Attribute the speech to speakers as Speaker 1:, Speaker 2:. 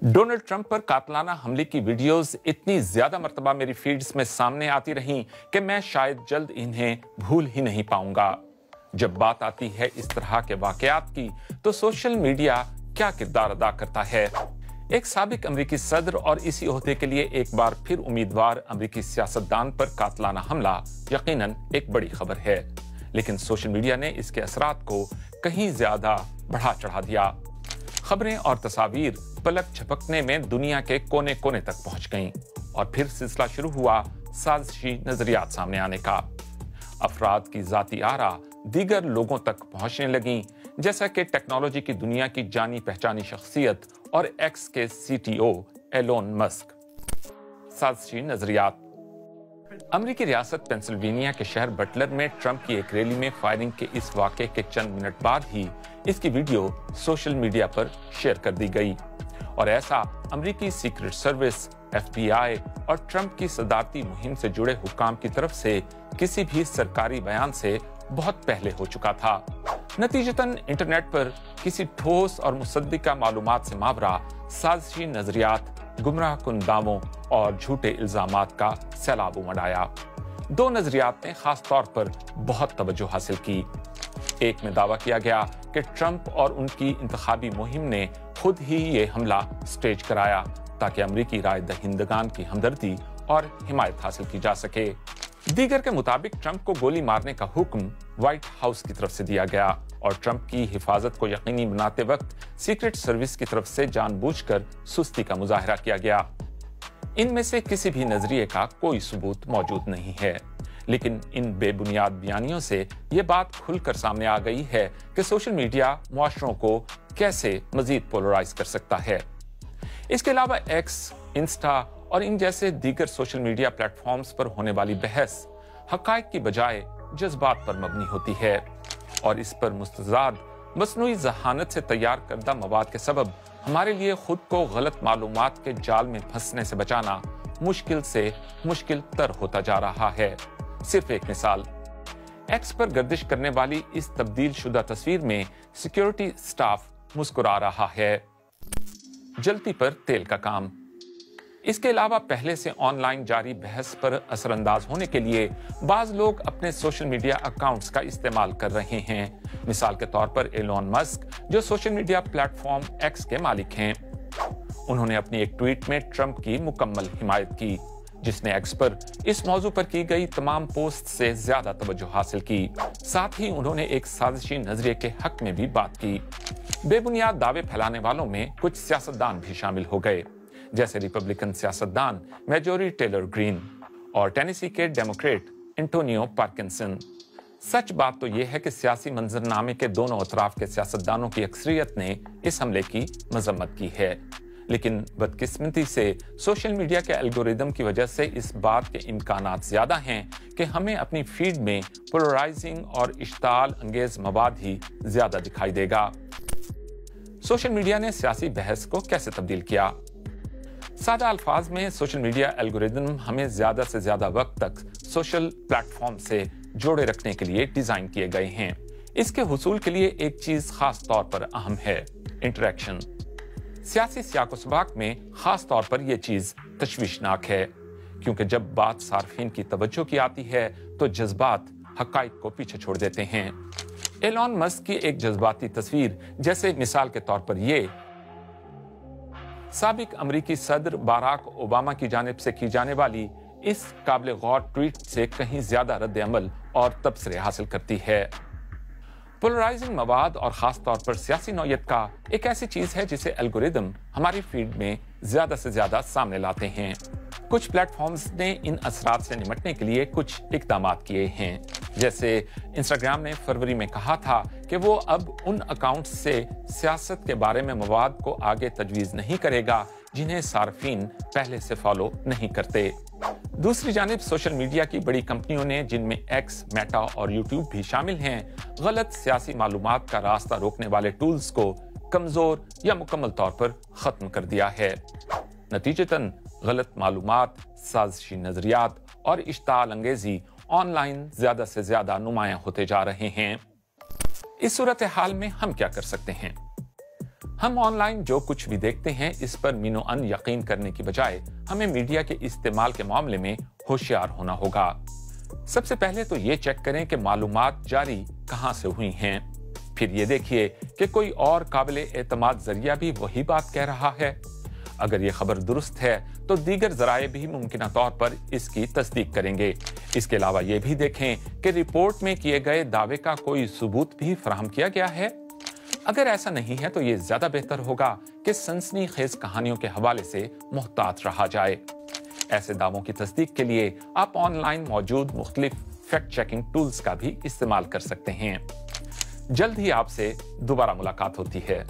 Speaker 1: Donald Trump पर कातलाना हमले की वीडियोस इतनी ज्यादा मर्तबा मेरी फीड्स में सामने आती रहीं कि मैं शायद जल्द इन्हें भूल ही नहीं पाऊंगा। जब बात आती है इस तरह के वाकयात की, तो सोशल मीडिया क्या किरदार अदा करता है। एक साबिक अमरीकी सदर और इसी ओहदे के लिए एक बार फिर उम्मीदवार अमरीकी सियासतदान पर कातलाना हमला यकीनन एक बड़ी खबर है, लेकिन सोशल मीडिया ने इसके असरात को कहीं ज्यादा बढ़ा चढ़ा दिया। खबरें और तस्वीर पलक झपकने में दुनिया के कोने कोने तक पहुंच गईं और फिर सिलसिला शुरू हुआ साजिशी नजरियात सामने आने का। अफराद की जाती आरा दीगर लोगों तक पहुंचने लगीं, जैसा कि टेक्नोलॉजी की दुनिया की जानी पहचानी शख्सियत और एक्स के सीटीओ एलोन मस्क। साजिशी नजरियात। अमरीकी रियासत पेंसिल्वेनिया के शहर बटलर में ट्रंप की एक रैली में फायरिंग के इस वाक़े के चंद मिनट बाद ही इसकी वीडियो सोशल मीडिया पर शेयर कर दी गई और ऐसा अमरीकी सीक्रेट सर्विस, FBI और ट्रंप की सदारती मुहिम से जुड़े हुक्काम की तरफ से किसी भी सरकारी बयान से बहुत पहले हो चुका था। नतीजतन इंटरनेट पर किसी ठोस और मुसद्दिका मालूमात से मावरा साजिशी नजरियात, गुमराहकुन दावों और झूठे इल्जामात का सैलाब उमड़। दो नजरियात ने खास तौर पर बहुत तवज्जो हासिल की। एक में दावा किया गया कि ट्रंप और उनकी इंतखाबी मुहिम ने खुद ही ये हमला स्टेज कराया ताकि अमरीकी राय दहिंदगान की हमदर्दी और हिमायत हासिल की जा सके। दीगर के मुताबिक ट्रंप को गोली मारने का हुक्म व्हाइट हाउस की तरफ से दिया गया और ट्रंप की हिफाजत को यकीनी बनाते वक्त सीक्रेट सर्विस की तरफ से जानबूझकर सुस्ती का मुजाहरा किया गया। इनमें से किसी भी नजरिए का कोई सबूत मौजूद नहीं है, लेकिन इन बेबुनियाद बयानियों से ये बात खुलकर सामने आ गई है कि सोशल मीडिया मुआशरों को कैसे मजीद पोलराइज कर सकता है। इसके अलावा एक्स, इंस्टा और इन जैसे दीगर सोशल मीडिया प्लेटफॉर्म्स पर होने वाली बहस हकायक की बजाय जज्बात पर मबनी होती है और इस पर मुस्तजाद मसनूई जहानत से तैयार करदा मवाद के सबब हमारे लिए खुद को गलत मालूमात के जाल में फंसने से बचाना मुश्किल से मुश्किल तर होता जा रहा है। सिर्फ एक मिसाल, एक्स पर गर्दिश करने वाली इस तब्दील शुदा तस्वीर में सिक्योरिटी स्टाफ मुस्कुरा रहा है। जल्दी पर तेल का काम। इसके अलावा पहले से ऑनलाइन जारी बहस पर असरअंदाज होने के लिए बाज लोग अपने सोशल मीडिया अकाउंट्स का इस्तेमाल कर रहे हैं। मिसाल के तौर पर एलोन मस्क, जो सोशल मीडिया प्लेटफॉर्म एक्स के मालिक हैं, उन्होंने अपनी एक ट्वीट में ट्रंप की मुकम्मल हिमायत की, जिसने एक्स पर इस मौजू पर की गई तमाम पोस्ट से ज्यादा तवज्जो हासिल की। साथ ही उन्होंने एक साजिशी नजरिए के हक में भी बात की। बेबुनियाद दावे फैलाने वालों में कुछ सियासतदान भी शामिल हो गए, जैसे रिपब्लिकन सियासतदान मैजोरी टेलर ग्रीन और टेनेसी के डेमोक्रेट एंटोनियो पार्किंसन। सच बात तो यह है कि सियासी मंजरनामे के दोनों अतराफ के सियासतदानों की अक्सरियत ने इस हमले की मजम्मत की है, लेकिन बदकिस्मती से सोशल मीडिया के एल्गोरिदम की वजह से इस बात के इम्कानात ज्यादा हैं कि हमें अपनी फीड में पोलराइजिंग और इश्ताल अंगेज मवाद ही ज्यादा दिखाई देगा। सोशल मीडिया ने सियासी बहस को कैसे तब्दील किया? सादा अल्फाज में सोशल मीडिया एल्गोरिदम हमें ज्यादा से ज्यादा वक्त तक सोशल प्लेटफॉर्म से जोड़े रखने के लिए डिजाइन किए गए हैं। इसके हुसूल के लिए एक चीज खास तौर पर अहम है, इंटरेक्शन। सियासी सियाको सबाक में खास तौर पर यह चीज तशवीशनाक है, क्योंकि जब बात सार्फिन की तवज्जो की आती है तो जज्बात हकाइक को पीछे छोड़ देते हैं। एलोन मस्क की एक जज्बाती तस्वीर, जैसे मिसाल के तौर पर ये साबिक अमरीकी सदर बाराक ओबामा की जानिब से की जाने वाली इस काबिल गौर ट्वीट से कहीं ज्यादा रद्द अमल और तबसरे हासिल करती है। पोलराइजिंग मवाद और खास तौर पर सियासी नौयत का एक ऐसी चीज है जिसे एल्गोरिदम हमारी फीड में ज्यादा से ज्यादा सामने लाते हैं। कुछ प्लेटफॉर्म्स ने इन असरात से निपटने के लिए कुछ इकदाम किए हैं, जैसे इंस्टाग्राम ने फरवरी में कहा था कि वो अब उन अकाउंट्स से सियासत के बारे में मवाद को आगे तजवीज़ नहीं करेगा जिन्हें सार्फिन पहले से फॉलो नहीं करते। दूसरी जानिब सोशल मीडिया की बड़ी कंपनियों ने, जिनमें एक्स, मेटा और यूट्यूब भी शामिल हैं, गलत सियासी मालूमात का रास्ता रोकने वाले टूल्स को कमजोर या मुकम्मल तौर पर खत्म कर दिया है। नतीजतन गलत मालूमात, साजिशी नजरियात और इश्ताल अंगेजी ऑनलाइन ज्यादा से ज्यादा नुमायां होते जा रहे हैं। इस सूरत हाल में हम क्या कर सकते हैं? हम ऑनलाइन जो कुछ भी देखते हैं इस पर मीनो अन यकीन करने की बजाय हमें मीडिया के इस्तेमाल के मामले में होशियार होना होगा। सबसे पहले तो ये चेक करें कि मालूमात जारी कहां से हुई हैं। फिर ये देखिए कि कोई और काबिले एतमाद जरिया भी वही बात कह रहा है। अगर ये खबर दुरुस्त है तो दीगर जराए भी मुमकिन तौर पर इसकी तस्दीक करेंगे। इसके अलावा ये भी देखें कि रिपोर्ट में किए गए दावे का कोई सबूत भी फराहम किया गया है। अगर ऐसा नहीं है तो ये ज्यादा बेहतर होगा कि सनसनीखेज कहानियों के हवाले से मुहतात रहा जाए। ऐसे दावों की तस्दीक के लिए आप ऑनलाइन मौजूद मुख्तलिफ फैक्ट चेकिंग टूल्स का भी इस्तेमाल कर सकते हैं। जल्द ही आपसे दोबारा मुलाकात होती है।